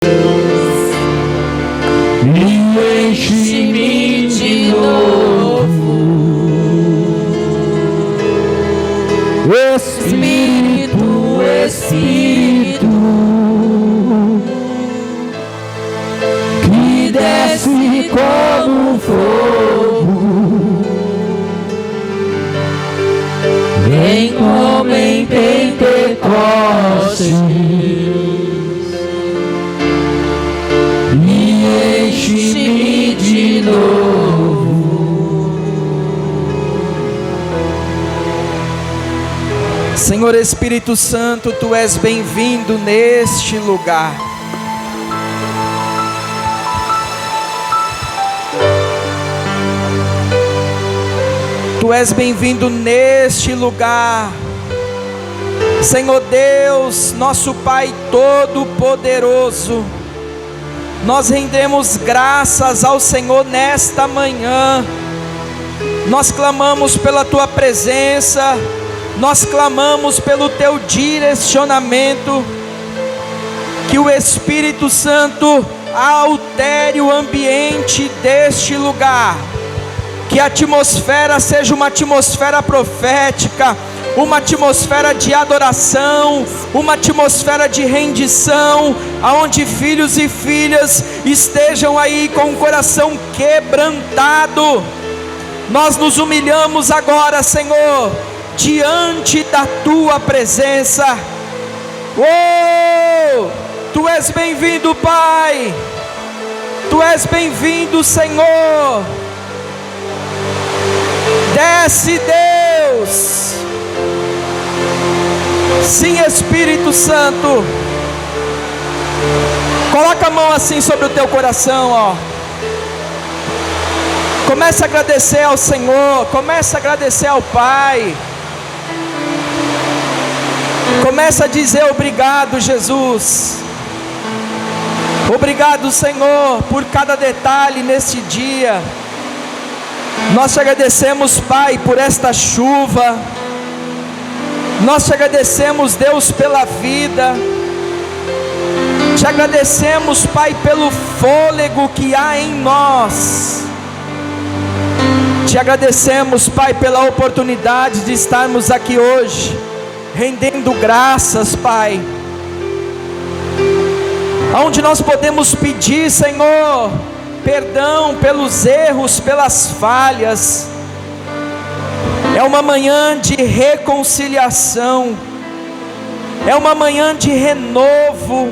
e enche-me de novo. Espírito, Espírito, que desce como fogo, vem como em Pentecostes e enche-me de novo. Senhor Espírito Santo, Tu és bem-vindo neste lugar. Tu és bem-vindo neste lugar. Senhor Deus, nosso Pai Todo-Poderoso, nós rendemos graças ao Senhor nesta manhã. Nós clamamos pela Tua presença, nós clamamos pelo Teu direcionamento, que o Espírito Santo altere o ambiente deste lugar, que a atmosfera seja uma atmosfera profética, uma atmosfera de adoração, uma atmosfera de rendição, aonde filhos e filhas estejam aí com o coração quebrantado. Nós nos humilhamos agora, Senhor, diante da Tua presença. Oh, Tu és bem-vindo, Pai. Tu és bem-vindo, Senhor. Desce, Deus. Sim, Espírito Santo. Coloca a mão assim sobre o teu coração, ó. Comece a agradecer ao Senhor, comece a agradecer ao Pai. Comece a dizer obrigado, Jesus. Obrigado, Senhor, por cada detalhe neste dia. Nós te agradecemos, Pai, por esta chuva. Nós te agradecemos, Deus, pela vida. Te agradecemos, Pai, pelo fôlego que há em nós. Te agradecemos, Pai, pela oportunidade de estarmos aqui hoje, rendendo graças, Pai, onde nós podemos pedir, Senhor, perdão pelos erros, pelas falhas. É uma manhã de reconciliação, é uma manhã de renovo,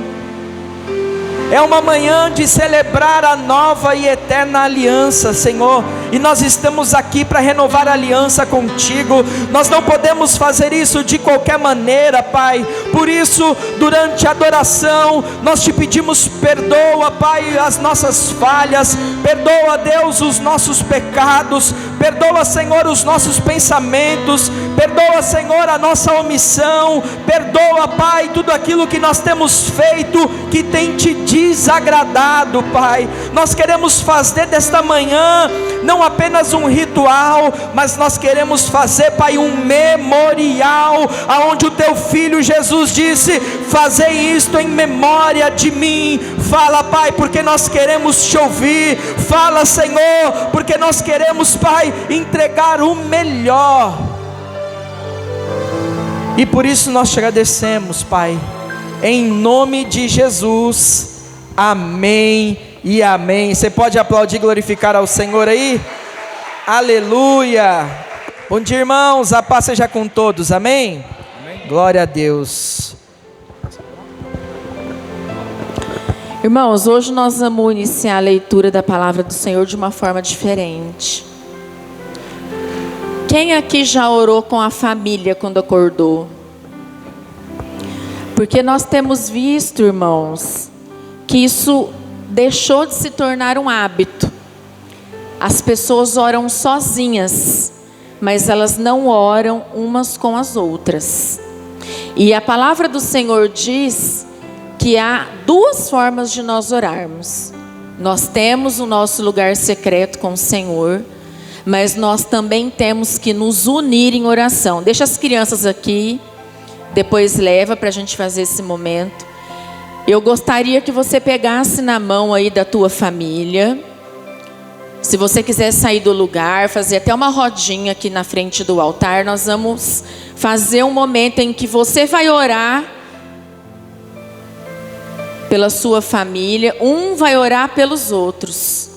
é uma manhã de celebrar a nova e eterna aliança, Senhor. E nós estamos aqui para renovar a aliança contigo. Nós não podemos fazer isso de qualquer maneira, Pai. Por isso, durante a adoração, nós te pedimos, perdoa, Pai, as nossas falhas. Perdoa, Deus, os nossos pecados. Perdoa, Senhor, os nossos pensamentos. Perdoa, Senhor, a nossa omissão. Perdoa, Pai, tudo aquilo que nós temos feito que tem te desagradado, Pai. Nós queremos fazer desta manhã não apenas um ritual, mas nós queremos fazer, Pai, um memorial, aonde o Teu Filho Jesus disse: fazei isto em memória de mim. Fala, Pai, porque nós queremos te ouvir. Fala, Senhor, porque nós queremos, Pai, entregar o melhor. E por isso nós te agradecemos, Pai, em nome de Jesus. Amém e amém. Você pode aplaudir e glorificar ao Senhor aí? Aleluia. Bom dia, irmãos, a paz seja com todos, amém? Amém. Glória a Deus. Irmãos, hoje nós vamos iniciar a leitura da palavra do Senhor de uma forma diferente. Quem aqui já orou com a família quando acordou? Porque nós temos visto, irmãos, que isso deixou de se tornar um hábito. As pessoas oram sozinhas, mas elas não oram umas com as outras. E a palavra do Senhor diz que há duas formas de nós orarmos. Nós temos o nosso lugar secreto com o Senhor, mas nós também temos que nos unir em oração. Deixa as crianças aqui, depois leva para a gente fazer esse momento. Eu gostaria que você pegasse na mão aí da tua família. Se você quiser sair do lugar, fazer até uma rodinha aqui na frente do altar, nós vamos fazer um momento em que você vai orar pela sua família, um vai orar pelos outros.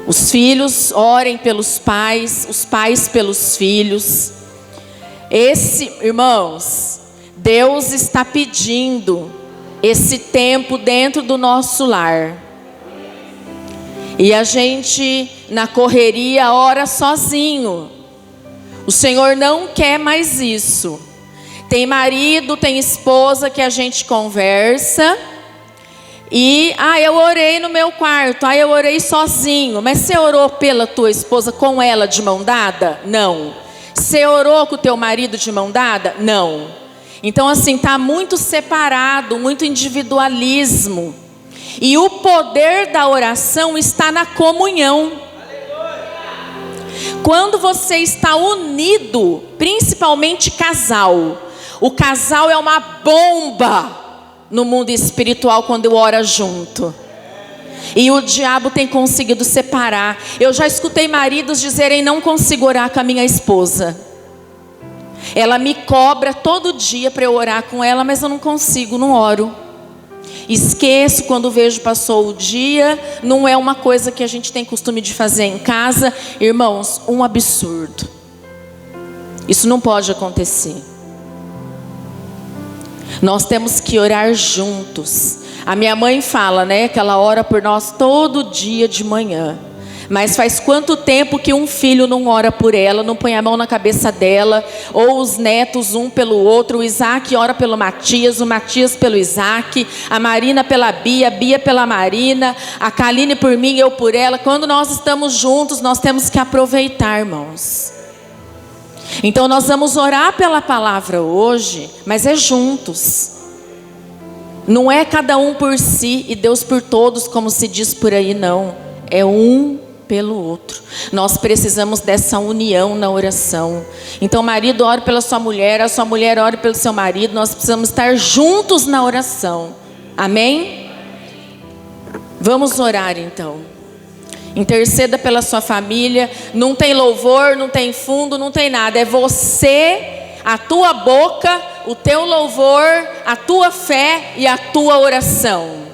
Os filhos orem pelos pais, os pais pelos filhos. Irmãos, Deus está pedindo esse tempo dentro do nosso lar. E a gente, na correria, ora sozinho. O Senhor não quer mais isso. Tem marido, tem esposa que a gente conversa. E, eu orei no meu quarto, eu orei sozinho. Mas você orou pela tua esposa com ela de mão dada? Não. Você orou com o teu marido de mão dada? Não. Então assim, está muito separado, muito individualismo. E o poder da oração está na comunhão. Quando você está unido, principalmente casal. O casal é uma bomba no mundo espiritual quando ora junto. E o diabo tem conseguido separar. Eu já escutei maridos dizerem: não consigo orar com a minha esposa. Ela me cobra todo dia para eu orar com ela, mas eu não consigo, não oro. Esqueço, quando vejo passou o dia. Não é uma coisa que a gente tem costume de fazer em casa. Irmãos, um absurdo. Isso não pode acontecer. Nós temos que orar juntos. A minha mãe fala, que ela ora por nós todo dia de manhã. Mas faz quanto tempo que um filho não ora por ela, não põe a mão na cabeça dela, ou os netos um pelo outro. O Isaac ora pelo Matias, o Matias pelo Isaac, a Marina pela Bia, a Bia pela Marina, a Kaline por mim, eu por ela. Quando nós estamos juntos, nós temos que aproveitar, irmãos. Então nós vamos orar pela palavra hoje, mas é juntos. Não é cada um por si e Deus por todos, como se diz por aí, não. É um pelo outro. Nós precisamos dessa união na oração. Então, marido, ore pela sua mulher, a sua mulher ore pelo seu marido. Nós precisamos estar juntos na oração. Amém? Vamos orar então. Interceda pela sua família. Não tem louvor, não tem fundo, não tem nada. É você, a tua boca, o teu louvor, a tua fé e a tua oração.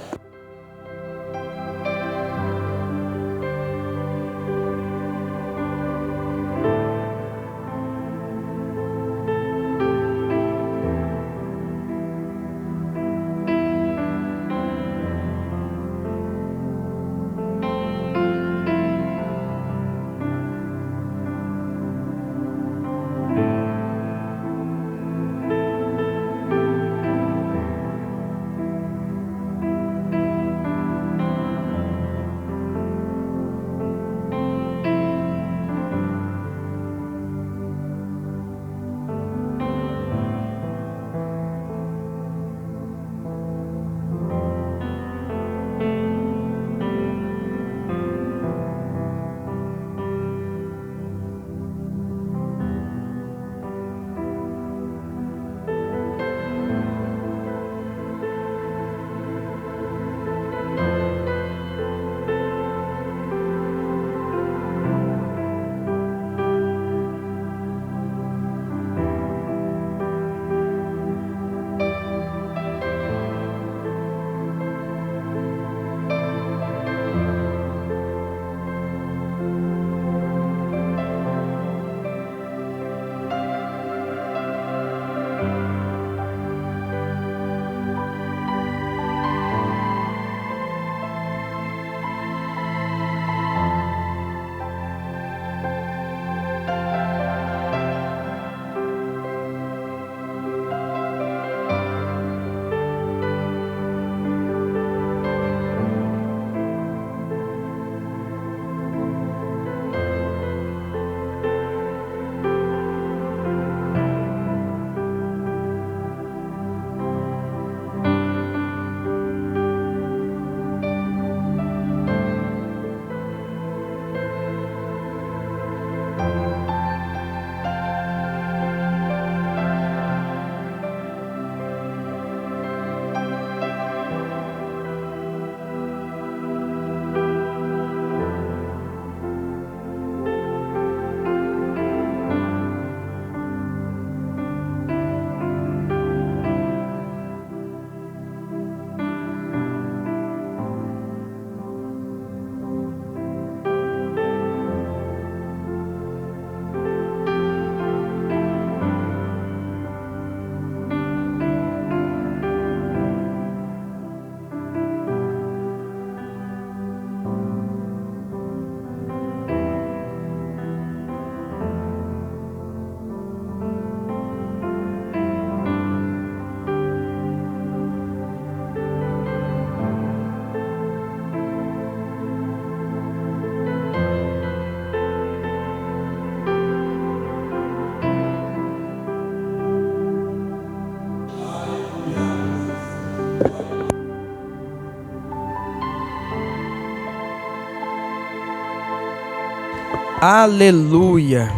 Aleluia.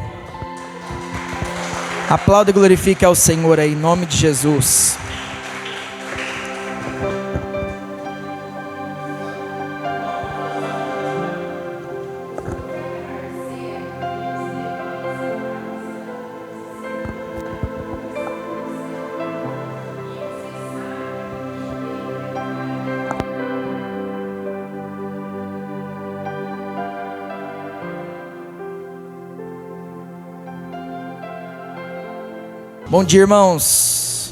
Aplauda e glorifique ao Senhor aí, em nome de Jesus. Bom dia, irmãos.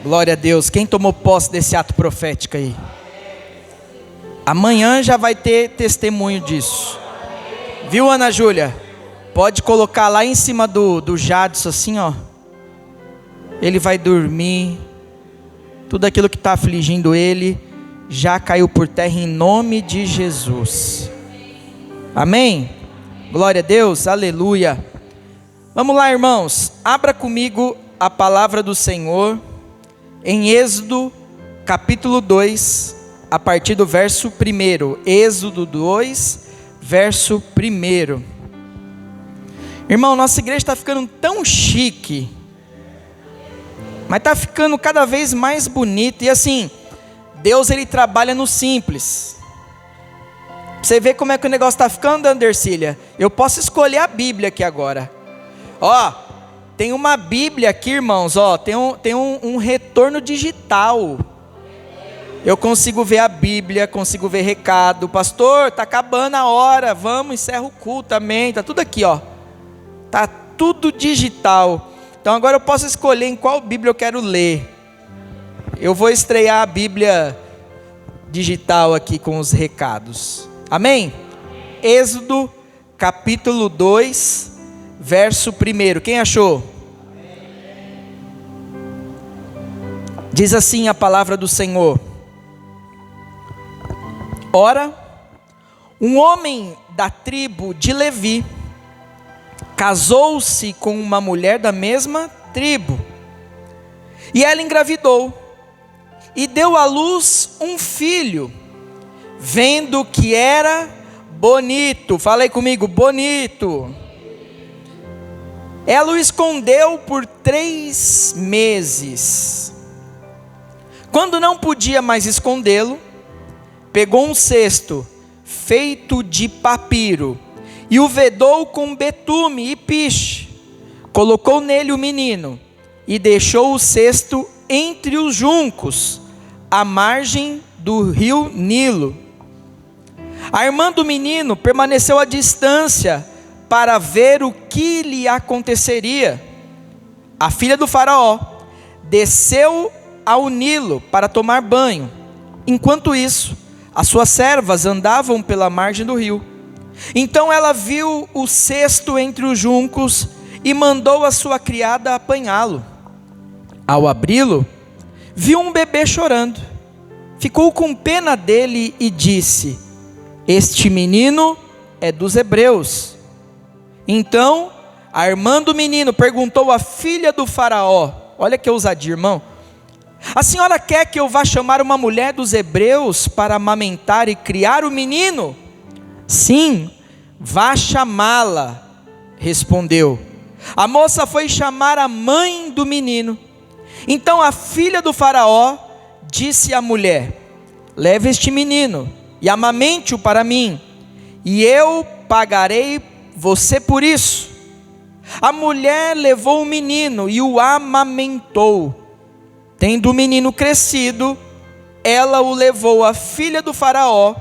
Glória a Deus. Quem tomou posse desse ato profético aí? Amanhã já vai ter testemunho disso. Viu, Ana Júlia? Pode colocar lá em cima do Jadson assim, ó. Ele vai dormir. Tudo aquilo que está afligindo ele já caiu por terra em nome de Jesus. Amém? Glória a Deus. Aleluia. Vamos lá, irmãos. Abra comigo a palavra do Senhor em Êxodo capítulo 2, a partir do verso 1. Êxodo 2, verso 1. Irmão, nossa igreja está ficando tão chique, mas está ficando cada vez mais bonita. E assim, Deus ele trabalha no simples. Você vê como é que o negócio está ficando, Andercília? Eu posso escolher a Bíblia aqui agora. Ó, tem uma Bíblia aqui, irmãos, ó, tem um retorno digital. Eu consigo ver a Bíblia, consigo ver recado. Pastor, tá acabando a hora, vamos, encerra o culto, amém. Tá tudo aqui, ó. Tá tudo digital. Então agora eu posso escolher em qual Bíblia eu quero ler. Eu vou estrear a Bíblia digital aqui com os recados. Amém? Êxodo capítulo 2, verso 1. Quem achou? Diz assim a palavra do Senhor: Ora, um homem da tribo de Levi casou-se com uma mulher da mesma tribo, e ela engravidou, e deu à luz um filho, vendo que era bonito. Fala aí comigo, bonito. Ela o escondeu por 3 meses. Quando não podia mais escondê-lo, pegou um cesto feito de papiro e o vedou com betume e piche. Colocou nele o menino e deixou o cesto entre os juncos, à margem do rio Nilo. A irmã do menino permaneceu à distância para ver o que lhe aconteceria. A filha do faraó desceu ao Nilo para tomar banho. Enquanto isso, as suas servas andavam pela margem do rio. Então ela viu o cesto entre os juncos e mandou a sua criada apanhá-lo. Ao abri-lo, viu um bebê chorando. Ficou com pena dele e disse: Este menino é dos hebreus. Então a irmã do menino perguntou à filha do faraó: olha que ousadia, irmão. A senhora quer que eu vá chamar uma mulher dos hebreus para amamentar e criar o menino? Sim, vá chamá-la, respondeu. A moça foi chamar a mãe do menino. Então a filha do faraó disse à mulher: leve este menino e amamente-o para mim, e eu pagarei você por isso. A mulher levou o menino e o amamentou. Tendo o menino crescido, ela o levou à filha do faraó,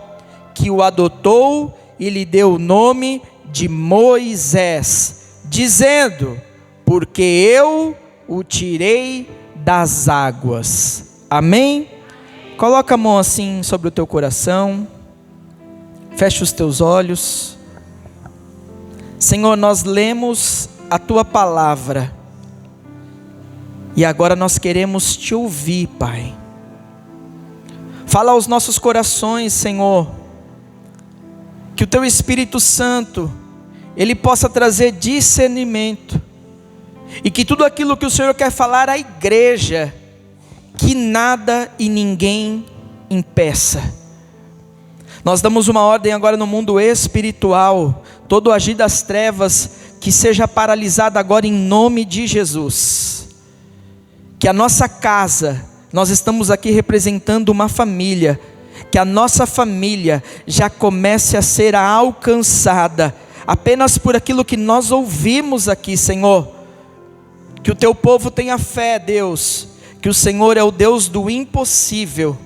que o adotou e lhe deu o nome de Moisés, dizendo: porque eu o tirei das águas. Amém? Coloca a mão assim sobre o teu coração, fecha os teus olhos. Senhor, nós lemos a tua palavra e agora nós queremos te ouvir, Pai. Fala aos nossos corações, Senhor, que o teu Espírito Santo ele possa trazer discernimento, e que tudo aquilo que o Senhor quer falar à igreja, que nada e ninguém impeça. Nós damos uma ordem agora no mundo espiritual. todo o agir das trevas, que seja paralisado agora em nome de Jesus. Que a nossa casa, nós estamos aqui representando uma família, que a nossa família já comece a ser alcançada, apenas por aquilo que nós ouvimos aqui, Senhor. Que o teu povo tenha fé, Deus, que o Senhor é o Deus do impossível.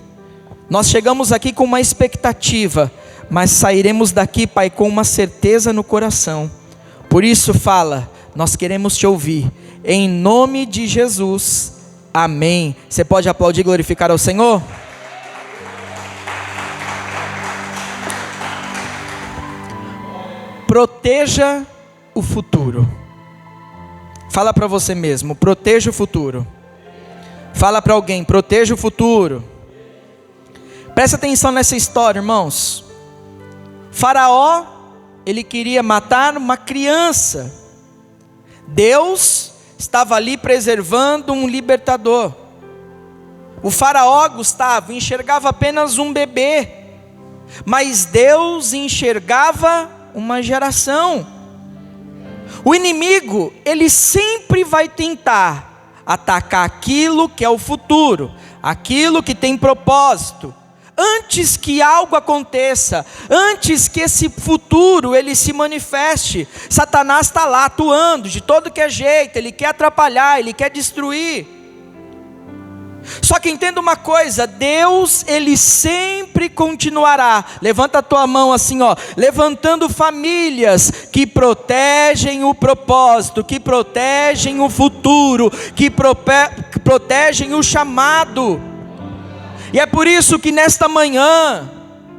Nós chegamos aqui com uma expectativa, mas sairemos daqui, Pai, com uma certeza no coração. Por isso fala, nós queremos te ouvir, em nome de Jesus, amém. Você pode aplaudir e glorificar ao Senhor? Proteja o futuro. Fala para você mesmo, proteja o futuro. Fala para alguém, proteja o futuro. Presta atenção nessa história, irmãos. Faraó, ele queria matar uma criança. Deus estava ali preservando um libertador. O faraó, Gustavo, enxergava apenas um bebê, mas Deus enxergava uma geração. O inimigo, ele sempre vai tentar atacar aquilo que é o futuro, aquilo que tem propósito. Antes que algo aconteça, antes que esse futuro ele se manifeste, Satanás está lá atuando de todo que é jeito, ele quer atrapalhar, ele quer destruir. Só que entenda uma coisa, Deus ele sempre continuará, levanta a tua mão assim ó, levantando famílias que protegem o propósito, que protegem o futuro, que protegem o chamado. E é por isso que nesta manhã,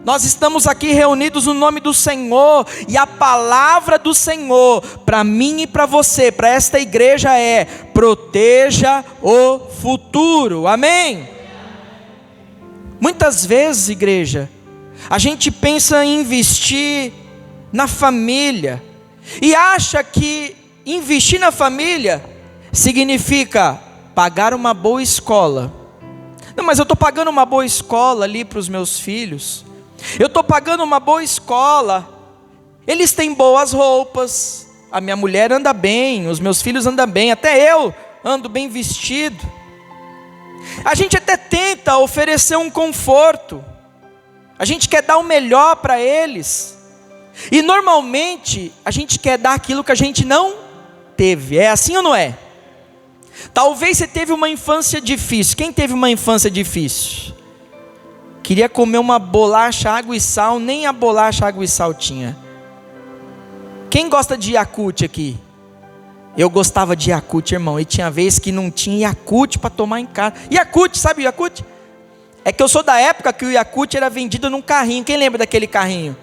nós estamos aqui reunidos no nome do Senhor, e a palavra do Senhor, para mim e para você, para esta igreja é, proteja o futuro, amém? Muitas vezes, igreja, a gente pensa em investir na família, e acha que investir na família, significa pagar uma boa escola. Não, mas eu estou pagando uma boa escola ali para os meus filhos, eu estou pagando uma boa escola, eles têm boas roupas, a minha mulher anda bem, os meus filhos andam bem, até eu ando bem vestido. A gente até tenta oferecer um conforto, a gente quer dar o melhor para eles, e normalmente a gente quer dar aquilo que a gente não teve, é assim ou não é? Talvez você teve uma infância difícil. Quem teve uma infância difícil? Queria comer uma bolacha, água e sal, nem a bolacha, água e sal tinha. Quem gosta de Yakult aqui? Eu gostava de Yakult, irmão, e tinha vez que não tinha Yakult para tomar em casa. Yakult, sabe o Yakult? É que eu sou da época que o Yakult era vendido num carrinho. Quem lembra daquele carrinho?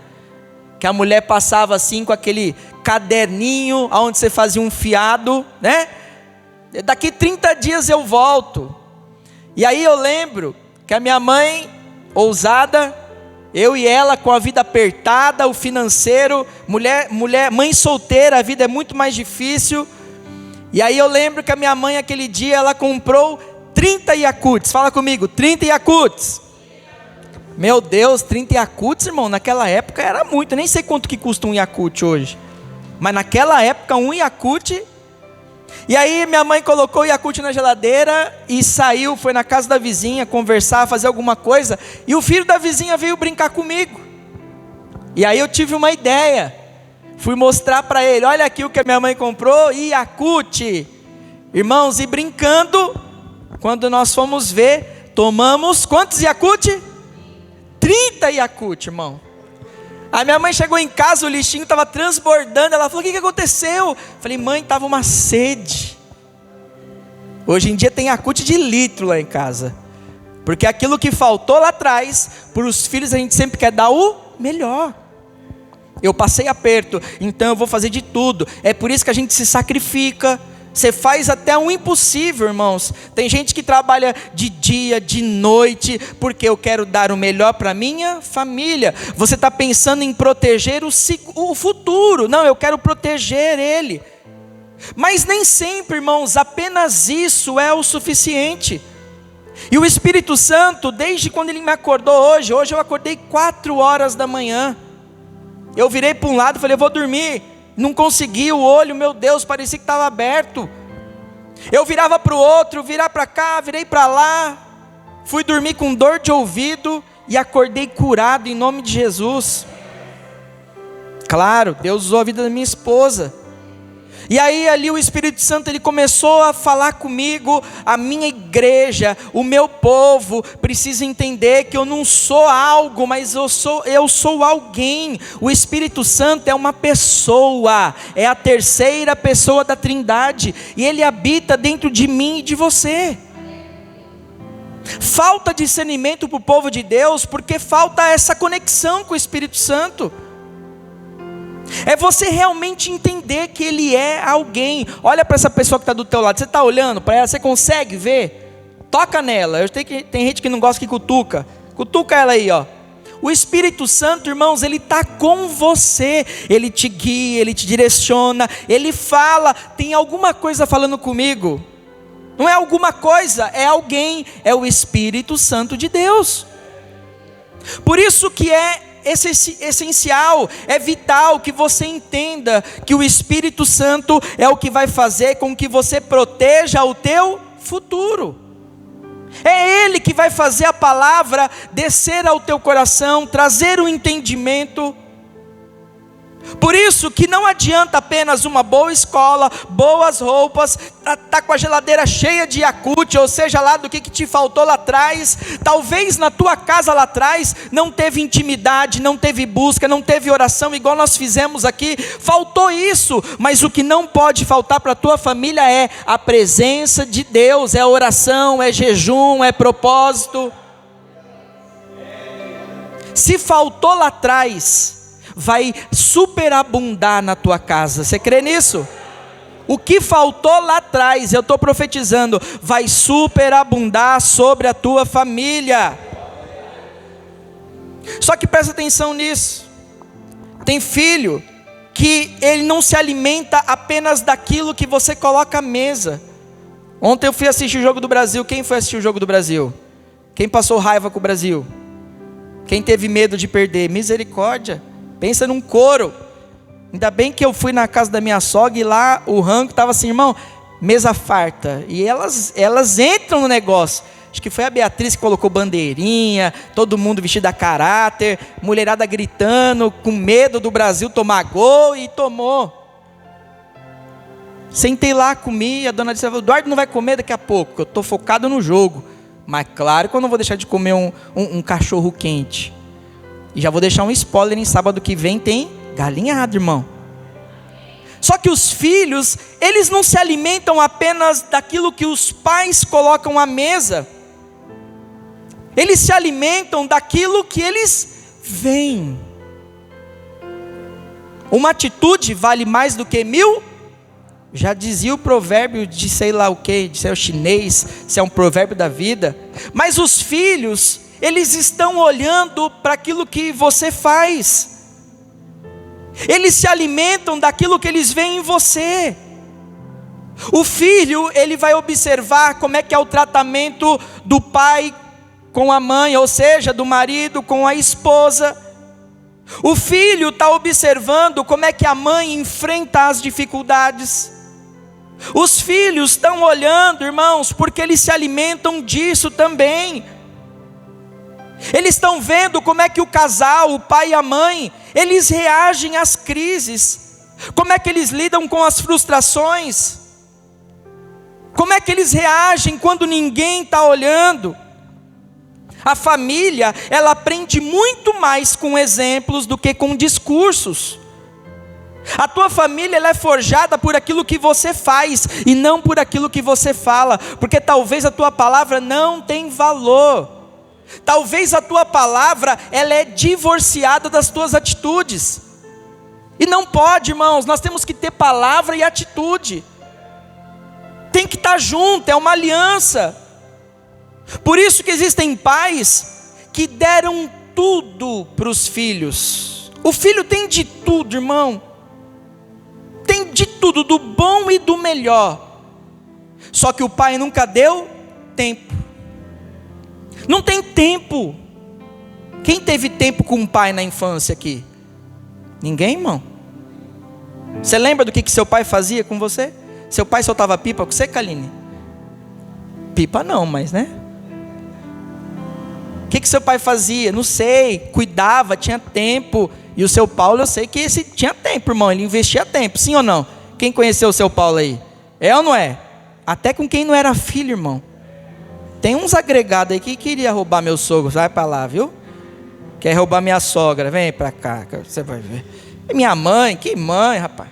Que a mulher passava assim com aquele caderninho, onde você fazia um fiado, né? Daqui 30 dias eu volto. E aí eu lembro que a minha mãe, ousada, eu e ela com a vida apertada, o financeiro, mãe solteira, a vida é muito mais difícil. E aí eu lembro que a minha mãe aquele dia, ela comprou 30 Yakults, fala comigo, 30 Yakults. Meu Deus, 30 Yakults, irmão, naquela época era muito, nem sei quanto que custa um Yakult hoje. Mas naquela época um Yakult. E aí minha mãe colocou o Yakult na geladeira e saiu, foi na casa da vizinha conversar, fazer alguma coisa, e o filho da vizinha veio brincar comigo. E aí eu tive uma ideia, fui mostrar para ele, olha aqui o que a minha mãe comprou, Yakult. Irmãos, e brincando, quando nós fomos ver, tomamos quantos Yakult? 30 Yakult, irmão. A minha mãe chegou em casa, o lixinho estava transbordando, ela falou, o que aconteceu? Falei, mãe, estava uma sede. Hoje em dia tem Yakult de litro lá em casa, porque aquilo que faltou lá atrás, para os filhos a gente sempre quer dar o melhor. Eu passei aperto, então eu vou fazer de tudo, é por isso que a gente se sacrifica. Você faz até um impossível, irmãos. Tem gente que trabalha de dia, de noite, porque eu quero dar o melhor para minha família. Você está pensando em proteger o futuro. Não, eu quero proteger ele. Mas nem sempre, irmãos, apenas isso é o suficiente. E o Espírito Santo, desde quando ele me acordou hoje eu acordei 4 horas da manhã. Eu virei para um lado e falei, eu vou dormir. Não consegui, o olho, meu Deus, parecia que estava aberto. Eu virava para o outro, virar para cá, virei para lá. Fui dormir com dor de ouvido e acordei curado em nome de Jesus. Claro, Deus usou a vida da minha esposa. E aí ali o Espírito Santo, ele começou a falar comigo, a minha igreja, o meu povo precisa entender que eu não sou algo, mas eu sou alguém. O Espírito Santo é uma pessoa, é a terceira pessoa da Trindade, e ele habita dentro de mim e de você. Falta discernimento para o povo de Deus, porque falta essa conexão com o Espírito Santo. É você realmente entender que Ele é alguém. Olha para essa pessoa que está do teu lado. Você está olhando para ela, você consegue ver? Toca nela. Eu sei que tem gente que não gosta que cutuca. Cutuca ela aí, ó. O Espírito Santo, irmãos, Ele está com você. Ele te guia, Ele te direciona. Ele fala, tem alguma coisa falando comigo. Não é alguma coisa, é alguém. É o Espírito Santo de Deus. Por isso que é essencial, é vital que você entenda que o Espírito Santo é o que vai fazer com que você proteja o teu futuro. É Ele que vai fazer a palavra descer ao teu coração, trazer o entendimento. Por isso que não adianta apenas uma boa escola, boas roupas, tá com a geladeira cheia de Yakult, ou seja lá do que te faltou lá atrás. Talvez na tua casa lá atrás não teve intimidade, não teve busca, não teve oração igual nós fizemos aqui. Faltou isso, mas o que não pode faltar para a tua família é a presença de Deus, é oração, é jejum, é propósito. Se faltou lá atrás, vai superabundar na tua casa. Você crê nisso? O que faltou lá atrás, eu estou profetizando, vai superabundar sobre a tua família. Só que presta atenção nisso. Tem filho que ele não se alimenta apenas daquilo que você coloca à mesa. Ontem eu fui assistir o Jogo do Brasil. Quem foi assistir o Jogo do Brasil? Quem passou raiva com o Brasil? Quem teve medo de perder? Misericórdia. Pensa num coro. Ainda bem que eu fui na casa da minha sogra e lá o rango estava assim, irmão, mesa farta. E elas entram no negócio. Acho que foi a Beatriz que colocou bandeirinha, todo mundo vestido a caráter, mulherada gritando, com medo do Brasil tomar gol, e tomou. Sentei lá, comi, a dona disse, o Eduardo não vai comer daqui a pouco, eu estou focado no jogo. Mas claro que eu não vou deixar de comer um cachorro quente. E já vou deixar um spoiler, em sábado que vem tem galinhada, irmão. Só que os filhos, eles não se alimentam apenas daquilo que os pais colocam à mesa. Eles se alimentam daquilo que eles veem. Uma atitude vale mais do que 1000. Já dizia o provérbio de sei lá o que, de ser o chinês, se é um provérbio da vida. Mas os filhos, eles estão olhando para aquilo que você faz. Eles se alimentam daquilo que eles veem em você. O filho, ele vai observar como é que é o tratamento do pai com a mãe, ou seja, do marido com a esposa. O filho está observando como é que a mãe enfrenta as dificuldades. Os filhos estão olhando, irmãos, porque eles se alimentam disso também. Eles estão vendo como é que o casal, o pai e a mãe, eles reagem às crises. Como é que eles lidam com as frustrações. Como é que eles reagem quando ninguém está olhando. A família, ela aprende muito mais com exemplos do que com discursos. A tua família, ela é forjada por aquilo que você faz e não por aquilo que você fala, porque talvez a tua palavra não tem valor. Talvez a tua palavra, ela é divorciada das tuas atitudes. E não pode, irmãos, nós temos que ter palavra e atitude. Tem que estar junto, é uma aliança. Por isso que existem pais que deram tudo para os filhos. O filho tem de tudo, irmão. Tem de tudo, do bom e do melhor. Só que o pai nunca deu tempo. Não tem tempo. Quem teve tempo com o pai na infância aqui? Ninguém, irmão? Você lembra do que seu pai fazia com você? Seu pai soltava pipa com você, Kaline? Pipa não, mas né? O que seu pai fazia? Não sei, cuidava, tinha tempo. E o seu Paulo, eu sei que esse tinha tempo, irmão, ele investia tempo, sim ou não? Quem conheceu o seu Paulo aí? É ou não é? Até com quem não era filho, irmão. Tem uns agregados aí que queria roubar meu sogro, vai para lá, viu? Quer roubar minha sogra, vem para cá, você vai ver. Minha mãe, que mãe, rapaz.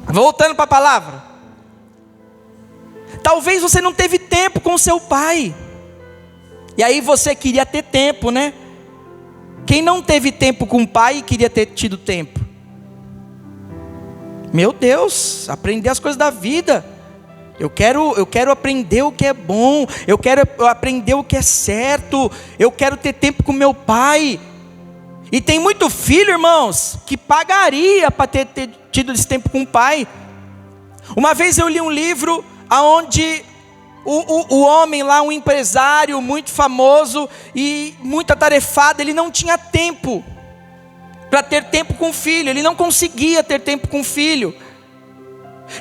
Voltando para a palavra. Talvez você não teve tempo com seu pai. E aí você queria ter tempo, né? Quem não teve tempo com o pai queria ter tido tempo. Meu Deus, aprender as coisas da vida. Eu quero aprender o que é bom. Eu quero aprender o que é certo. Eu quero ter tempo com meu pai. E tem muito filho, irmãos, que pagaria para ter tido esse tempo com o pai. Uma vez eu li um livro onde o homem lá, um empresário muito famoso e muito atarefado, ele não tinha tempo para ter tempo com o filho. Ele não conseguia ter tempo com o filho.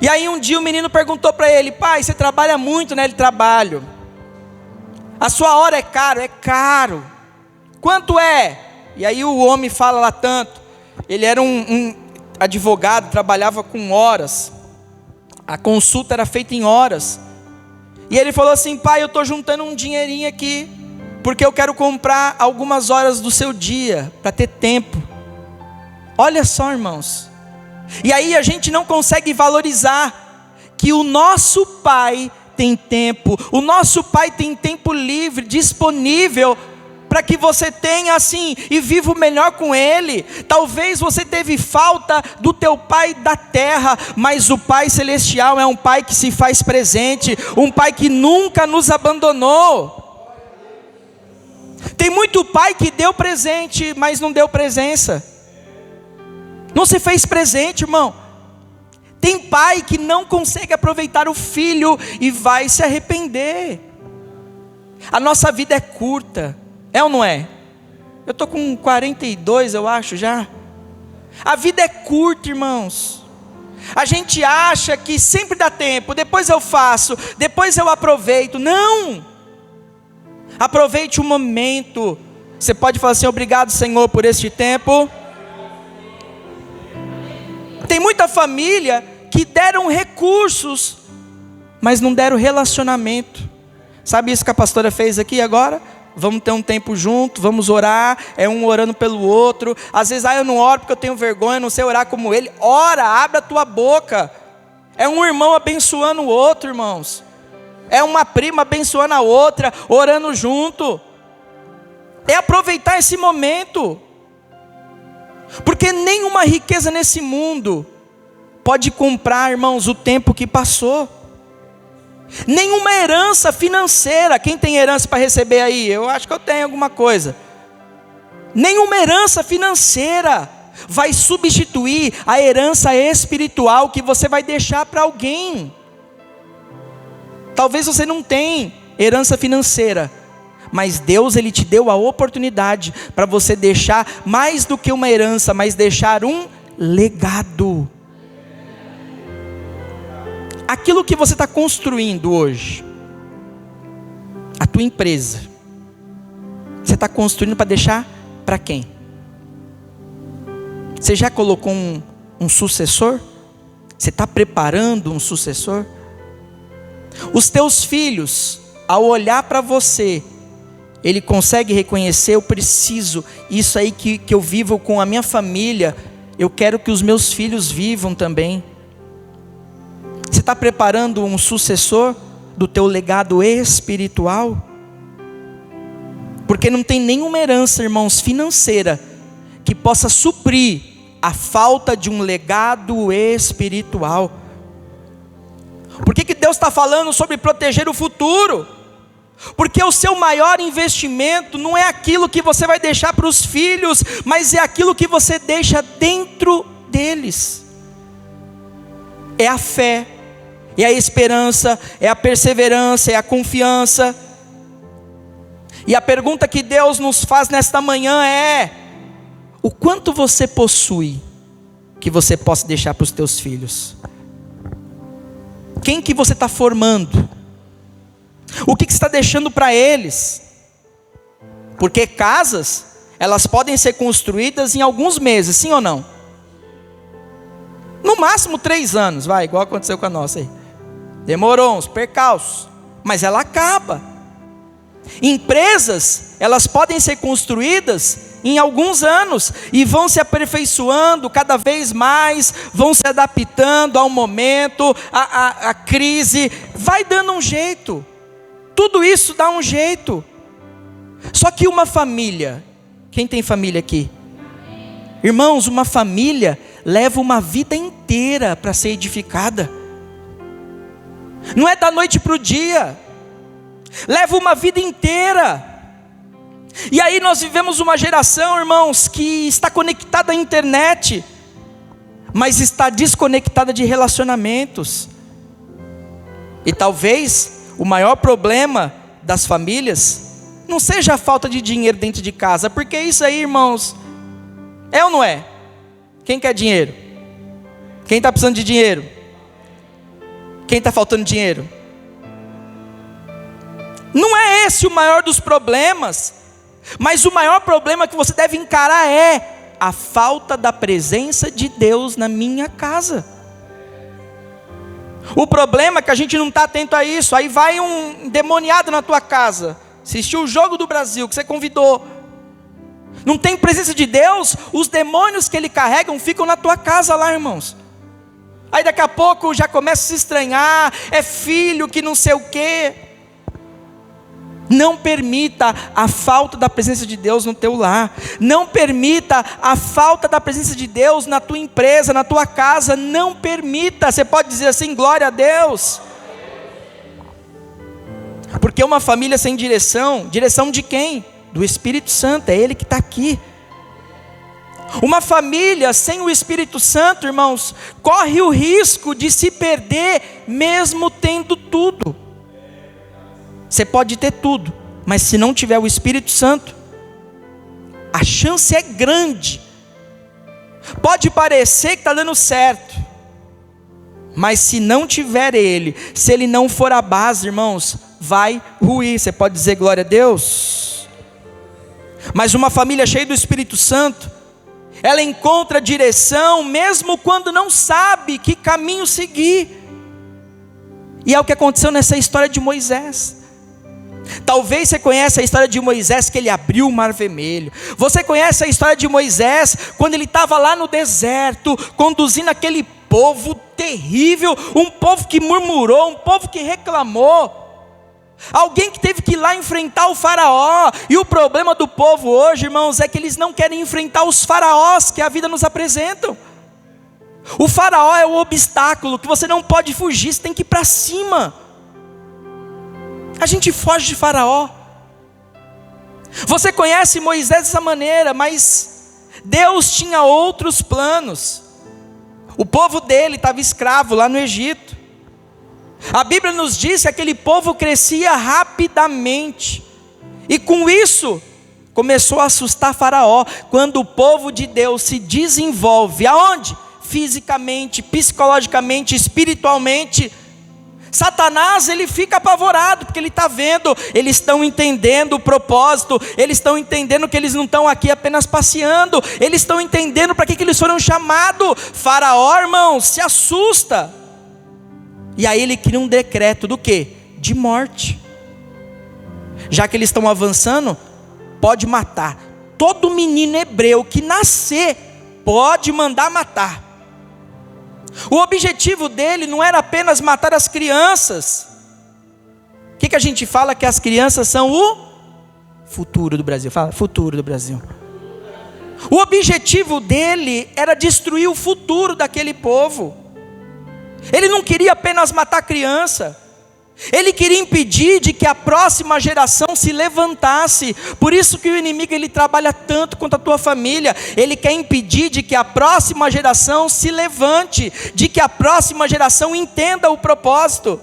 E aí um dia o menino perguntou para ele: pai, você trabalha muito, né? Ele: trabalho. A sua hora é caro? É caro. Quanto é? E aí o homem fala lá tanto. Ele era um advogado, trabalhava com horas. A consulta era feita em horas. E ele falou assim: pai, eu estou juntando um dinheirinho aqui, porque eu quero comprar algumas horas do seu dia, para ter tempo. Olha só, irmãos. E aí a gente não consegue valorizar que o nosso pai tem tempo. O nosso pai tem tempo livre, disponível, para que você tenha assim e viva o melhor com ele. Talvez você teve falta do teu pai da terra, mas o pai celestial é um pai que se faz presente, um pai que nunca nos abandonou. Tem muito pai que deu presente, mas não deu presença. Não se fez presente, irmão. Tem pai que não consegue aproveitar o filho e vai se arrepender. A nossa vida é curta. É ou não é? Eu estou com 42, eu acho já. A vida é curta, irmãos. A gente acha que sempre dá tempo, depois eu faço, depois eu aproveito. Não! Aproveite o momento. Você pode falar assim: obrigado, Senhor, por este tempo. Tem muita família que deram recursos, mas não deram relacionamento. Sabe isso que a pastora fez aqui agora? Vamos ter um tempo junto, vamos orar, é um orando pelo outro. Às vezes, eu não oro porque eu tenho vergonha, não sei orar como ele. Ora, abre a tua boca. É um irmão abençoando o outro, irmãos. É uma prima abençoando a outra, orando junto. É aproveitar esse momento. Porque nenhuma riqueza nesse mundo pode comprar, irmãos, o tempo que passou. Nenhuma herança financeira. Quem tem herança para receber aí? Eu acho que eu tenho alguma coisa. Nenhuma herança financeira vai substituir a herança espiritual que você vai deixar para alguém. Talvez você não tenha herança financeira, mas Deus, Ele te deu a oportunidade para você deixar mais do que uma herança, mas deixar um legado. Aquilo que você está construindo hoje, a tua empresa, você está construindo para deixar para quem? Você já colocou um sucessor? Você está preparando um sucessor? Os teus filhos, ao olhar para você, ele consegue reconhecer: eu preciso, isso aí que eu vivo com a minha família, eu quero que os meus filhos vivam também. Você está preparando um sucessor do teu legado espiritual? Porque não tem nenhuma herança, irmãos, financeira, que possa suprir a falta de um legado espiritual. Por que Deus está falando sobre proteger o futuro? Porque o seu maior investimento não é aquilo que você vai deixar para os filhos, mas é aquilo que você deixa dentro deles. É a fé, é a esperança, é a perseverança, é a confiança. E a pergunta que Deus nos faz nesta manhã é: o quanto você possui que você possa deixar para os teus filhos? Quem que você está formando? O que você está deixando para eles? Porque casas, elas podem ser construídas em alguns meses, sim ou não? No máximo 3 anos, vai, igual aconteceu com a nossa aí. Demorou uns percalços, mas ela acaba. Empresas, elas podem ser construídas em alguns anos e vão se aperfeiçoando cada vez mais, vão se adaptando ao momento, à crise, vai dando um jeito. Tudo isso dá um jeito. Só que uma família, quem tem família aqui? Irmãos, uma família leva uma vida inteira para ser edificada. Não é da noite para o dia. Leva uma vida inteira. E aí nós vivemos uma geração, irmãos, que está conectada à internet, mas está desconectada de relacionamentos. E talvez o maior problema das famílias não seja a falta de dinheiro dentro de casa, porque isso aí, irmãos, é ou não é? Quem quer dinheiro? Quem está precisando de dinheiro? Quem está faltando dinheiro? Não é esse o maior dos problemas, mas o maior problema que você deve encarar é a falta da presença de Deus na minha casa. O problema é que a gente não está atento a isso. Aí vai um endemoniado na tua casa, assistiu o jogo do Brasil que você convidou, não tem presença de Deus, os demônios que ele carrega ficam na tua casa lá, irmãos. Aí daqui a pouco já começa a se estranhar, é filho que não sei o quê. Não permita a falta da presença de Deus no teu lar. Não permita a falta da presença de Deus na tua empresa, na tua casa. Não permita. Você pode dizer assim, glória a Deus. Porque uma família sem direção de quem? Do Espírito Santo, é Ele que está aqui. Uma família sem o Espírito Santo, irmãos, corre o risco de se perder mesmo tendo tudo. Você pode ter tudo, mas se não tiver o Espírito Santo, a chance é grande. Pode parecer que está dando certo, mas se não tiver Ele, se Ele não for a base, irmãos, vai ruir. Você pode dizer glória a Deus? Mas uma família cheia do Espírito Santo, ela encontra direção mesmo quando não sabe que caminho seguir. E é o que aconteceu nessa história de Moisés. Talvez você conheça a história de Moisés, que ele abriu o mar vermelho. Você conhece a história de Moisés, quando ele estava lá no deserto, conduzindo aquele povo terrível, um povo que murmurou, um povo que reclamou. Alguém que teve que ir lá enfrentar o faraó. E o problema do povo hoje, irmãos, é que eles não querem enfrentar os faraós que a vida nos apresenta. O faraó é o obstáculo que você não pode fugir, você tem que ir para cima. A gente foge de faraó. Você conhece Moisés dessa maneira, mas Deus tinha outros planos. O povo dele estava escravo lá no Egito. A Bíblia nos diz que aquele povo crescia rapidamente, e com isso começou a assustar faraó. Quando o povo de Deus se desenvolve, aonde? Fisicamente, psicologicamente, espiritualmente, Satanás ele fica apavorado, porque ele está vendo, eles estão entendendo o propósito, eles estão entendendo que eles não estão aqui apenas passeando, eles estão entendendo para que eles foram chamados. Faraó, irmão, se assusta, e aí ele cria um decreto do quê? De morte. Já que eles estão avançando, pode matar todo menino hebreu que nascer, pode mandar matar. O objetivo dele não era apenas matar as crianças. O que a gente fala? Que as crianças são o futuro do Brasil. Fala, futuro do Brasil. O objetivo dele era destruir o futuro daquele povo. Ele não queria apenas matar a criança, ele queria impedir de que a próxima geração se levantasse. Por isso que o inimigo ele trabalha tanto contra a tua família. Ele quer impedir de que a próxima geração se levante, de que a próxima geração entenda o propósito.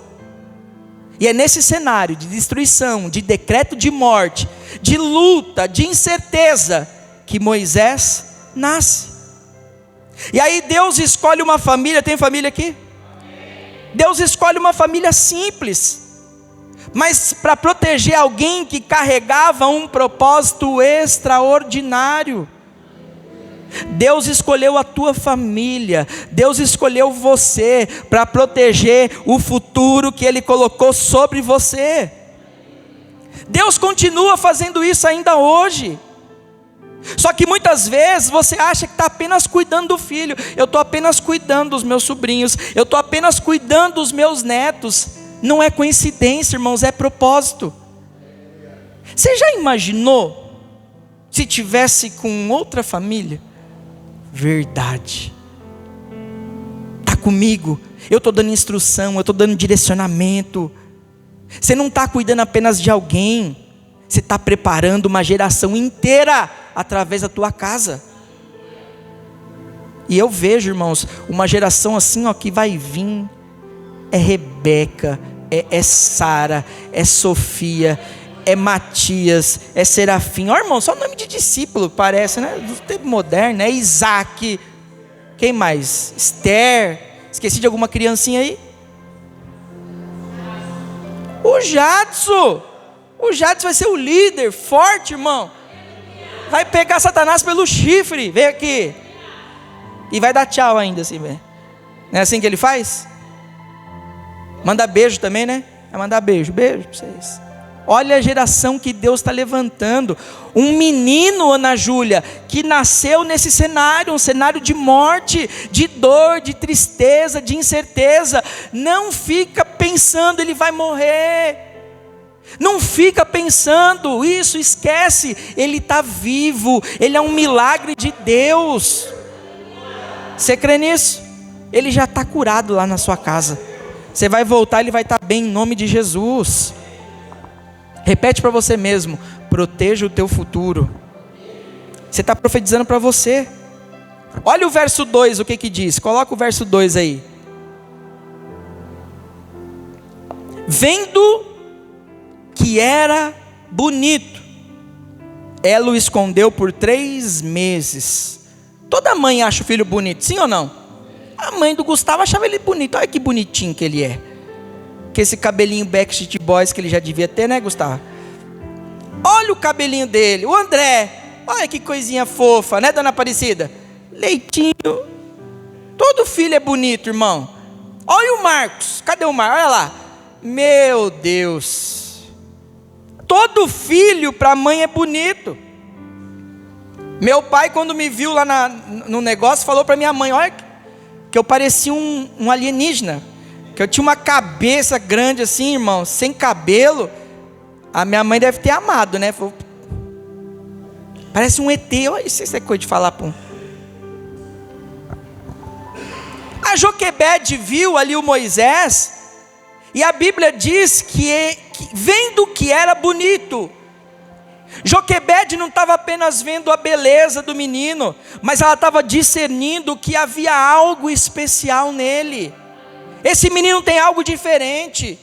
E é nesse cenário de destruição, de decreto de morte, de luta, de incerteza, que Moisés nasce. E aí Deus escolhe uma família, tem família aqui? Deus escolhe uma família simples, mas para proteger alguém que carregava um propósito extraordinário. Deus escolheu a tua família, Deus escolheu você para proteger o futuro que Ele colocou sobre você. Deus continua fazendo isso ainda hoje. Só que muitas vezes você acha que está apenas cuidando do filho. Eu estou apenas cuidando dos meus sobrinhos, eu estou apenas cuidando dos meus netos. Não é coincidência, irmãos, é propósito. Você já imaginou se tivesse com outra família? Verdade. Está comigo, eu estou dando instrução, eu estou dando direcionamento. Você não está cuidando apenas de alguém, você está preparando uma geração inteira através da tua casa. E eu vejo, irmãos, uma geração assim, ó, que vai vir. É Rebeca, é Sara, é Sofia, é Matias, é Serafim. Ó, irmão, só nome de discípulo, parece, né? Do tempo moderno, é Isaac. Quem mais? Esther. Esqueci de alguma criancinha aí? O Jadson. O Jadson vai ser o líder, forte, irmão. Vai pegar Satanás pelo chifre. Vem aqui. E vai dar tchau ainda assim, velho. Não é assim que ele faz? Manda beijo também, né? Vai mandar beijo. Beijo pra vocês. Olha a geração que Deus está levantando. Um menino, Ana Júlia, que nasceu nesse cenário, um cenário de morte, de dor, de tristeza, de incerteza. Não fica pensando, ele vai morrer. Não fica pensando isso, esquece. Ele está vivo, ele é um milagre de Deus. Você crê nisso? Ele já está curado lá na sua casa. Você vai voltar, ele vai estar bem em nome de Jesus. Repete para você mesmo: proteja o teu futuro. Você está profetizando para você. Olha o verso 2, o que diz. Coloca o verso 2 aí. Vendo que era bonito, ela o escondeu por 3 meses. Toda mãe acha o filho bonito, sim ou não? A mãe do Gustavo achava ele bonito. Olha que bonitinho que ele é. Que esse cabelinho Backstreet Boys que ele já devia ter, né, Gustavo? Olha o cabelinho dele. O André, olha que coisinha fofa, né, dona Aparecida? Leitinho. Todo filho é bonito, irmão. Olha o Marcos. Cadê o Marcos? Olha lá. Meu Deus. Todo filho para a mãe é bonito. Meu pai, quando me viu lá no negócio, falou para minha mãe: olha que eu parecia um alienígena. Que eu tinha uma cabeça grande assim, irmão, sem cabelo. A minha mãe deve ter amado, né? Falou, parece um ET. Isso é coisa de falar, pô. A Joquebede viu ali o Moisés, e a Bíblia diz que vendo que era bonito. Joquebede não estava apenas vendo a beleza do menino, mas ela estava discernindo que havia algo especial nele. Esse menino tem algo diferente.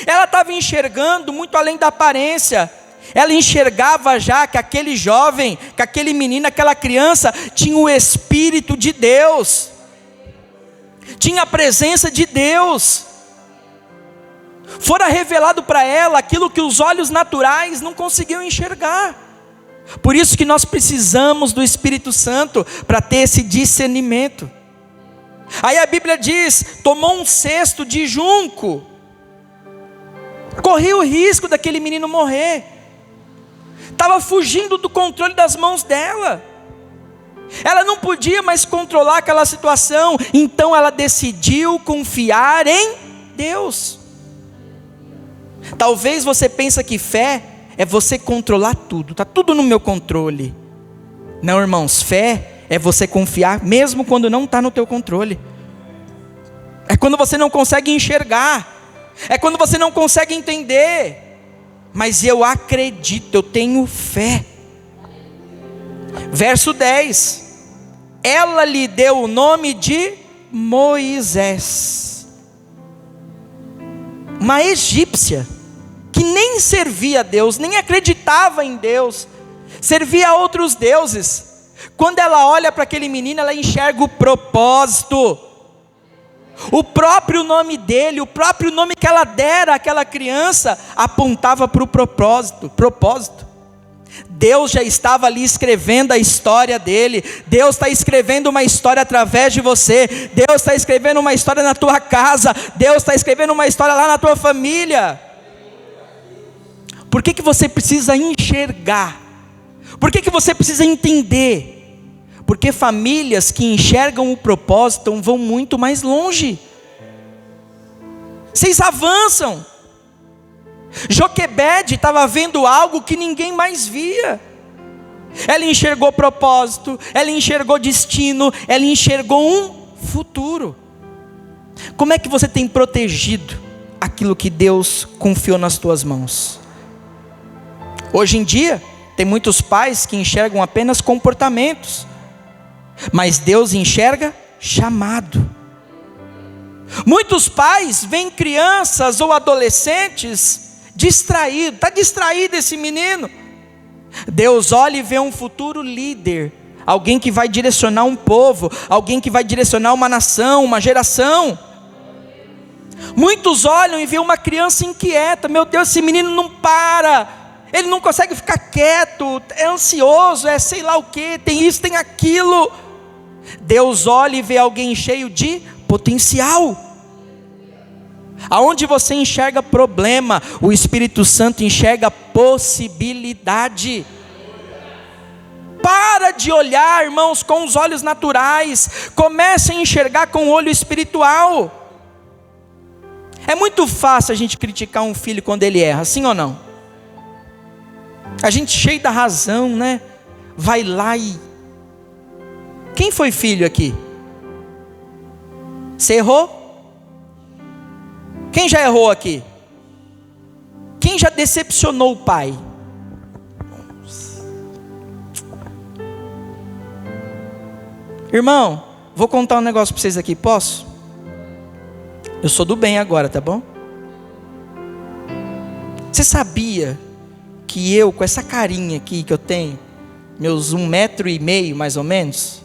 Ela estava enxergando muito além da aparência. Ela enxergava já que aquele jovem, que aquele menino, aquela criança tinha o Espírito de Deus, tinha a presença de Deus. Fora revelado para ela aquilo que os olhos naturais não conseguiam enxergar. Por isso que nós precisamos do Espírito Santo para ter esse discernimento. Aí a Bíblia diz: tomou um cesto de junco, corria o risco daquele menino morrer, estava fugindo do controle das mãos dela. Ela não podia mais controlar aquela situação, então ela decidiu confiar em Deus. Talvez você pense que fé é você controlar tudo, está tudo no meu controle. Não, irmãos, fé é você confiar mesmo quando não está no teu controle. É quando você não consegue enxergar, é quando você não consegue entender, mas eu acredito, eu tenho fé. Verso 10: ela lhe deu o nome de Moisés. Uma egípcia que nem servia a Deus, nem acreditava em Deus, servia a outros deuses. Quando ela olha para aquele menino, ela enxerga o propósito. O próprio nome dele, o próprio nome que ela dera àquela criança, apontava para o propósito. Deus já estava ali escrevendo a história dele. Deus está escrevendo uma história através de você. Deus está escrevendo uma história na tua casa. Deus está escrevendo uma história lá na tua família. Por que você precisa enxergar? Por que você precisa entender? Porque famílias que enxergam o propósito vão muito mais longe. Vocês avançam. Joquebede estava vendo algo que ninguém mais via. Ela enxergou propósito, ela enxergou destino, ela enxergou um futuro. Como é que você tem protegido aquilo que Deus confiou nas tuas mãos? Hoje em dia, tem muitos pais que enxergam apenas comportamentos, mas Deus enxerga chamado. Muitos pais veem crianças ou adolescentes distraídos, está distraído esse menino. Deus olha e vê um futuro líder, alguém que vai direcionar um povo, alguém que vai direcionar uma nação, uma geração. Muitos olham e veem uma criança inquieta. Meu Deus, esse menino não para, ele não consegue ficar quieto, é ansioso, é sei lá o que, tem isso, tem aquilo. Deus olha e vê alguém cheio de potencial. Aonde você enxerga problema, o Espírito Santo enxerga possibilidade. Para de olhar, irmãos, com os olhos naturais. Comece a enxergar com o olho espiritual. É muito fácil a gente criticar um filho quando ele erra, sim ou não? A gente cheio da razão, né? Vai lá e... Quem foi filho aqui? Você errou? Quem já errou aqui? Quem já decepcionou o pai? Irmão, vou contar um negócio para vocês aqui, posso? Eu sou do bem agora, tá bom? Você sabia que eu, com essa carinha aqui que eu tenho, meus 1,5 m mais ou menos,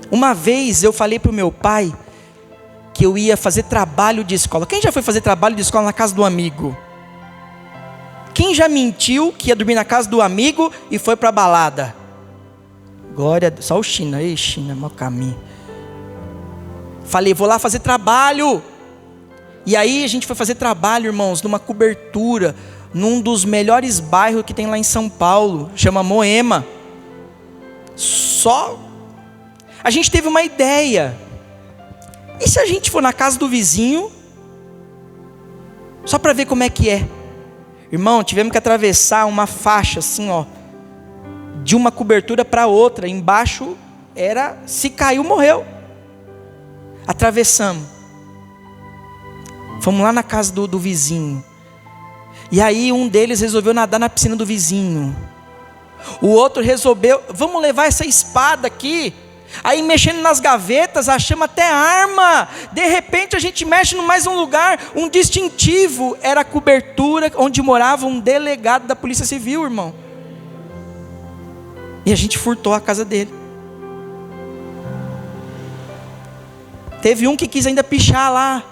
uma vez eu falei para o meu pai que eu ia fazer trabalho de escola. Quem já foi fazer trabalho de escola na casa do amigo? Quem já mentiu que ia dormir na casa do amigo e foi para a balada? Glória a Deus. Só o China. Ei, China, mau caminho. Falei, vou lá fazer trabalho. E aí a gente foi fazer trabalho, irmãos, numa cobertura, num dos melhores bairros que tem lá em São Paulo, chama Moema. A gente teve uma ideia. E se a gente for na casa do vizinho, só para ver como é que é? Irmão, tivemos que atravessar uma faixa assim, ó, de uma cobertura para outra. Embaixo era, se caiu, morreu. Atravessamos. Fomos lá na casa do vizinho. E aí um deles resolveu nadar na piscina do vizinho. O outro resolveu, vamos levar essa espada aqui. Aí mexendo nas gavetas, achamos até arma. De repente a gente mexe em mais um lugar, um distintivo. Era a cobertura onde morava um delegado da Polícia Civil, irmão. E a gente furtou a casa dele. Teve um que quis ainda pichar lá.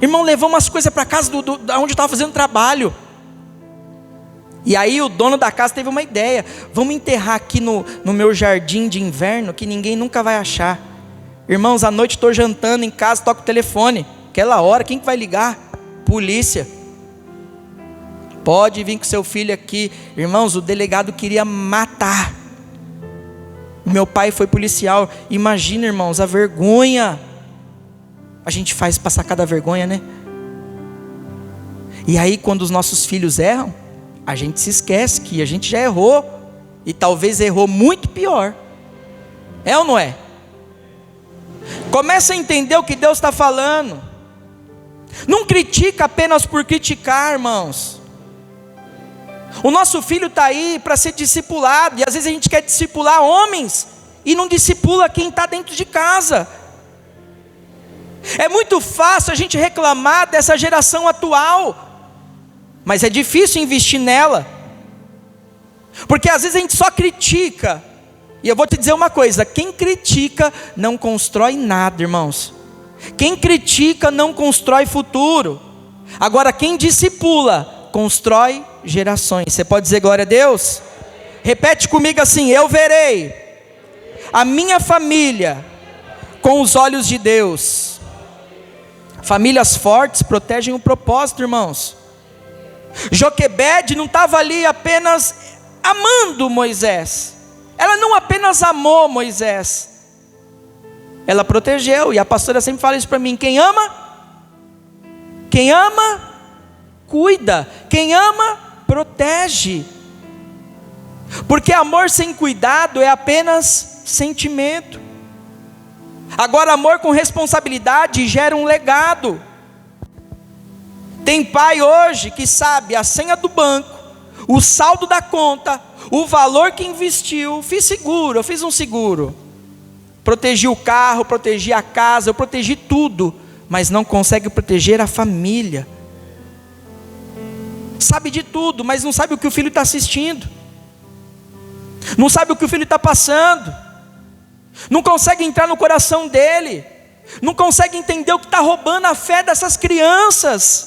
Irmão, levou umas coisas para casa onde eu estava fazendo trabalho. E aí o dono da casa teve uma ideia. Vamos enterrar aqui no meu jardim de inverno, que ninguém nunca vai achar. Irmãos, à noite estou jantando em casa, toco o telefone. Aquela hora, quem que vai ligar? Polícia. Pode vir com seu filho aqui. Irmãos, o delegado queria matar. Meu pai foi policial. Imagina, irmãos, a vergonha. A gente faz passar cada vergonha, né? E aí quando os nossos filhos erram, a gente se esquece que a gente já errou. E talvez errou muito pior. É ou não é? Começa a entender o que Deus está falando. Não critica apenas por criticar, irmãos. O nosso filho está aí para ser discipulado. E às vezes a gente quer discipular homens e não discipula quem está dentro de casa. É muito fácil a gente reclamar dessa geração atual, mas é difícil investir nela. Porque às vezes a gente só critica. E eu vou te dizer uma coisa: quem critica não constrói nada, irmãos. Quem critica não constrói futuro. Agora quem discipula, constrói gerações. Você pode dizer glória a Deus? Repete comigo assim: eu verei a minha família com os olhos de Deus. Famílias fortes protegem o propósito, irmãos. Joquebede não estava ali apenas amando Moisés. Ela não apenas amou Moisés, ela protegeu. E a pastora sempre fala isso para mim: quem ama, cuida. Quem ama, protege. Porque amor sem cuidado é apenas sentimento. Agora, amor com responsabilidade gera um legado. Tem pai hoje que sabe a senha do banco, o saldo da conta, o valor que investiu. Fiz seguro, eu fiz um seguro. Protegi o carro, protegi a casa, eu protegi tudo. Mas não consegue proteger a família. Sabe de tudo, mas não sabe o que o filho está assistindo. Não sabe o que o filho está passando. Não consegue entrar no coração dele. Não consegue entender o que está roubando a fé dessas crianças.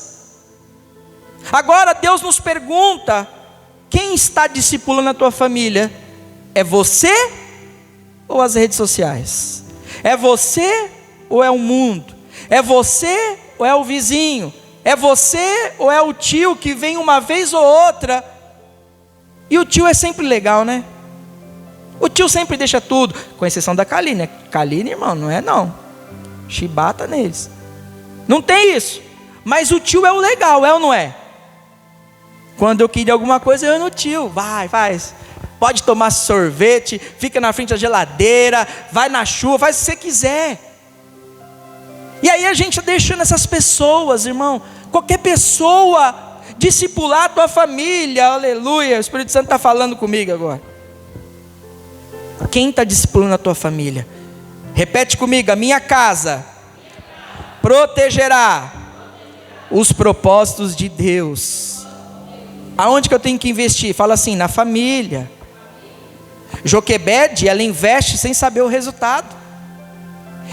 Agora Deus nos pergunta: quem está discipulando a tua família? É você ou as redes sociais? É você ou é o mundo? É você ou é o vizinho? É você ou é o tio que vem uma vez ou outra? E o tio é sempre legal, né? O tio sempre deixa tudo, com exceção da Kaline. Kaline, irmão, não é não. Chibata neles. Não tem isso. Mas o tio é o legal, é ou não é? Quando eu queria alguma coisa, eu ia no tio. Vai, faz. Pode tomar sorvete, fica na frente da geladeira, vai na chuva, faz o que você quiser. E aí a gente deixando essas pessoas, irmão. Qualquer pessoa discipular a tua família. Aleluia, o Espírito Santo está falando comigo agora. Quem está discipulando a tua família? Repete comigo: a minha casa protegerá os propósitos de Deus. Aonde que eu tenho que investir? Fala assim: na família. Joquebede, ela investe sem saber o resultado.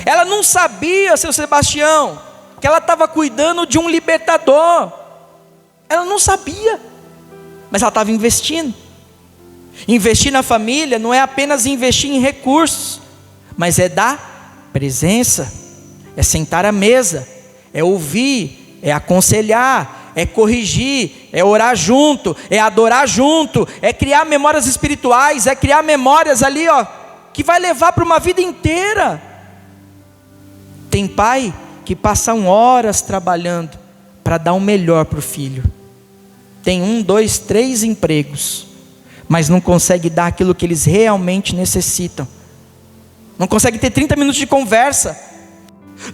Ela não sabia, seu Sebastião, que ela estava cuidando de um libertador. Ela não sabia, mas ela estava investindo. Investir na família não é apenas investir em recursos, mas é dar presença, é sentar à mesa, é ouvir, é aconselhar, é corrigir, é orar junto, é adorar junto, é criar memórias espirituais, é criar memórias ali, ó, que vai levar para uma vida inteira. Tem pai que passam horas trabalhando para dar o melhor para o filho. Tem 1, 2, 3 empregos, mas não consegue dar aquilo que eles realmente necessitam. Não consegue ter 30 minutos de conversa.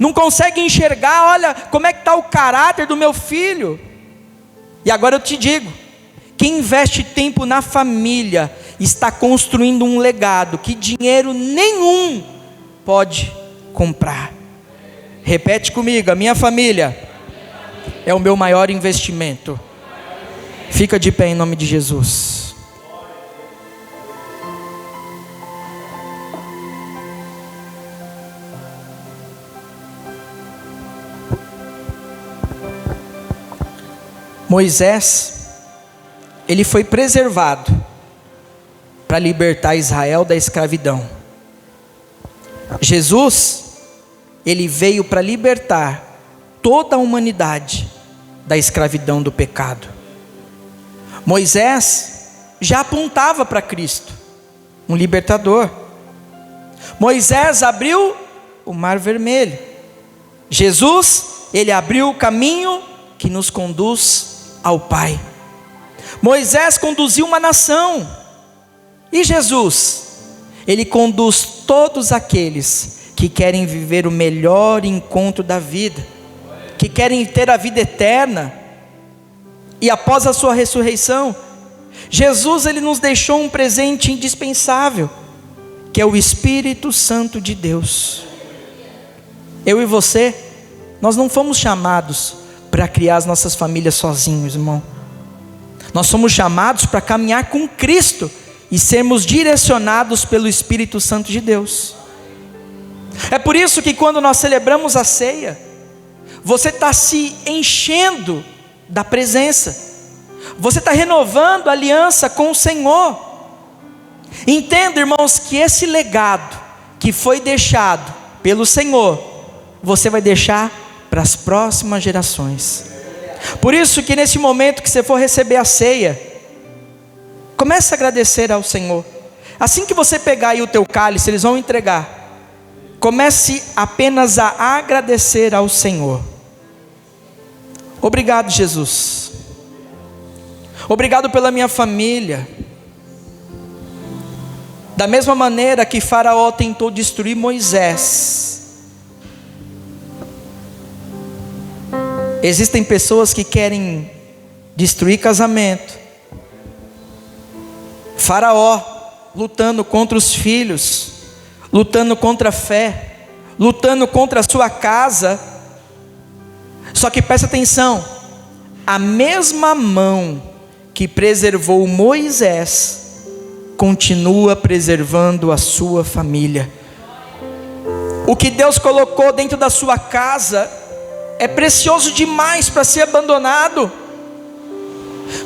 Não consegue enxergar, olha, como é que está o caráter do meu filho. E agora eu te digo, quem investe tempo na família, está construindo um legado que dinheiro nenhum pode comprar. Repete comigo: a minha família é o meu maior investimento. Fica de pé em nome de Jesus. Moisés, ele foi preservado para libertar Israel da escravidão. Jesus, ele veio para libertar toda a humanidade da escravidão do pecado. Moisés já apontava para Cristo, um libertador. Moisés abriu o Mar Vermelho. Jesus, ele abriu o caminho que nos conduz ao Pai. Moisés conduziu uma nação. E Jesus, ele conduz todos aqueles que querem viver o melhor encontro da vida, que querem ter a vida eterna. E após a sua ressurreição, Jesus, ele nos deixou um presente indispensável, que é o Espírito Santo de Deus. Eu e você, nós não fomos chamados para criar as nossas famílias sozinhos, irmão. Nós somos chamados para caminhar com Cristo e sermos direcionados pelo Espírito Santo de Deus. É por isso que quando nós celebramos a ceia, você está se enchendo da presença, você está renovando a aliança com o Senhor. Entenda, irmãos, que esse legado que foi deixado pelo Senhor, você vai deixar para as próximas gerações. Por isso que nesse momento que você for receber a ceia, comece a agradecer ao Senhor. Assim que você pegar aí o teu cálice, eles vão entregar. Comece apenas a agradecer ao Senhor. Obrigado, Jesus. Obrigado pela minha família. Da mesma maneira que Faraó tentou destruir Moisés, existem pessoas que querem destruir casamento. Faraó lutando contra os filhos, lutando contra a fé, lutando contra a sua casa. Só que presta atenção, a mesma mão que preservou Moisés continua preservando a sua família. O que Deus colocou dentro da sua casa é precioso demais para ser abandonado.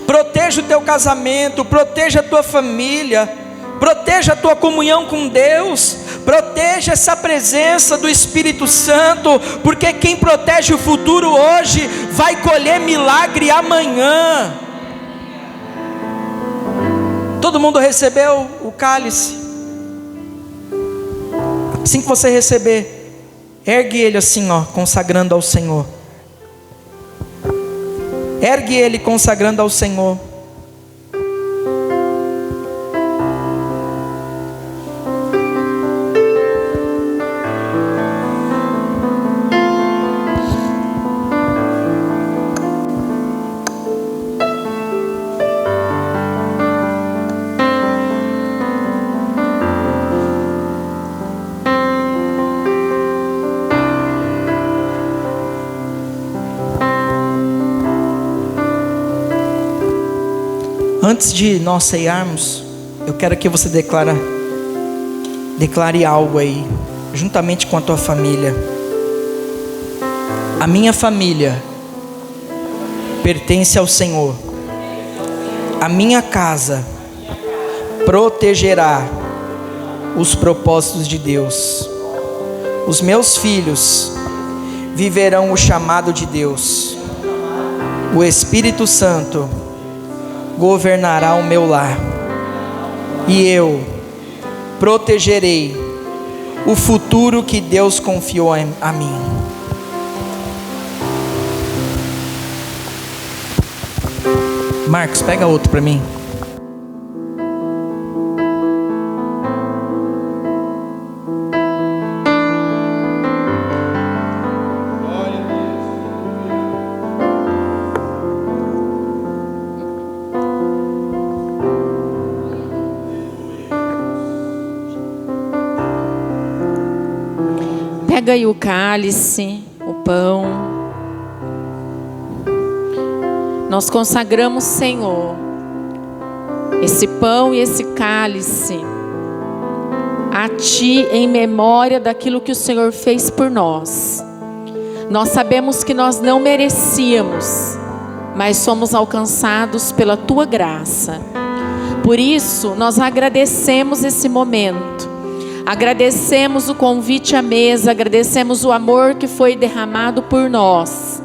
Proteja o teu casamento, proteja a tua família, proteja a tua comunhão com Deus, proteja essa presença do Espírito Santo, porque quem protege o futuro hoje vai colher milagre amanhã. Todo mundo recebeu o cálice? Assim que você receber, ergue ele assim, ó, consagrando ao Senhor. Ergue ele consagrando ao Senhor. Antes de nós ceiarmos, eu quero que você declare algo aí, juntamente com a tua família. A minha família pertence ao Senhor. A minha casa protegerá os propósitos de Deus. Os meus filhos viverão o chamado de Deus. O Espírito Santo governará o meu lar, e eu protegerei o futuro que Deus confiou a mim. Marcos, pega outro para mim. Pega aí o cálice, o pão. Nós consagramos, Senhor, esse pão e esse cálice a Ti em memória daquilo que o Senhor fez por nós. Nós sabemos que nós não merecíamos, mas somos alcançados pela Tua graça. Por isso, nós agradecemos esse momento. Agradecemos o convite à mesa, agradecemos o amor que foi derramado por nós.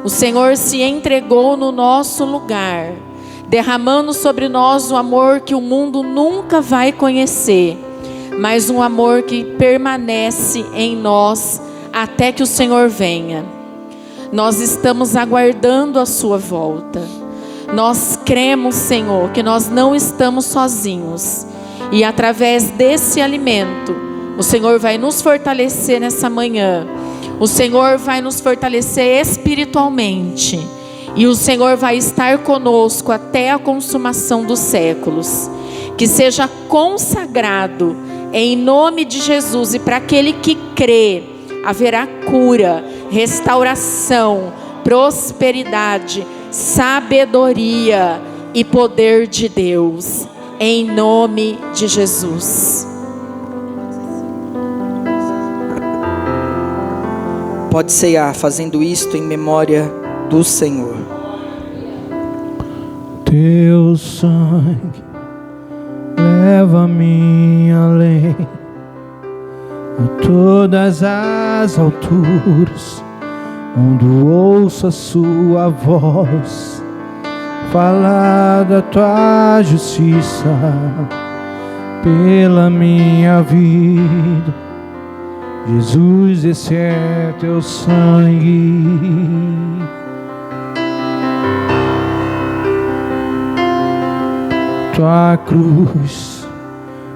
O Senhor se entregou no nosso lugar, derramando sobre nós o amor que o mundo nunca vai conhecer, mas um amor que permanece em nós até que o Senhor venha. Nós estamos aguardando a sua volta. Nós cremos, Senhor, que nós não estamos sozinhos. E através desse alimento, o Senhor vai nos fortalecer nessa manhã. O Senhor vai nos fortalecer espiritualmente. E o Senhor vai estar conosco até a consumação dos séculos. Que seja consagrado em nome de Jesus. E para aquele que crê, haverá cura, restauração, prosperidade, sabedoria e poder de Deus, em nome de Jesus. Pode ceiar fazendo isto em memória do Senhor. Teu sangue leva-me além, a todas as alturas, onde ouço a sua voz, falar da tua justiça pela minha vida. Jesus, esse é teu sangue. Tua cruz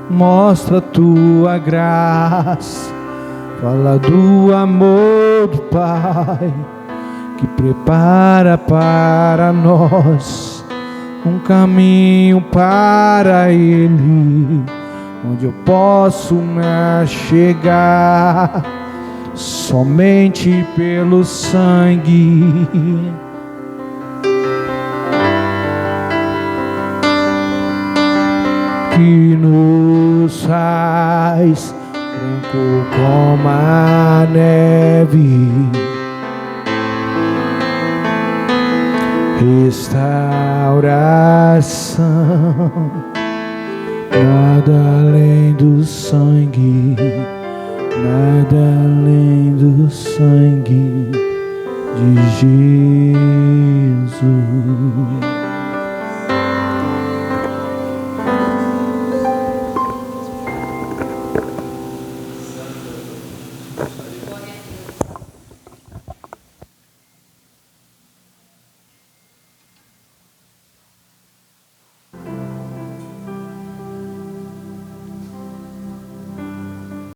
mostra tua graça, fala do amor do Pai, que prepara para nós um caminho para Ele, onde eu posso me achegar somente pelo sangue. Que nos faz branco como a neve, restauração, nada além do sangue, nada além do sangue de Jesus.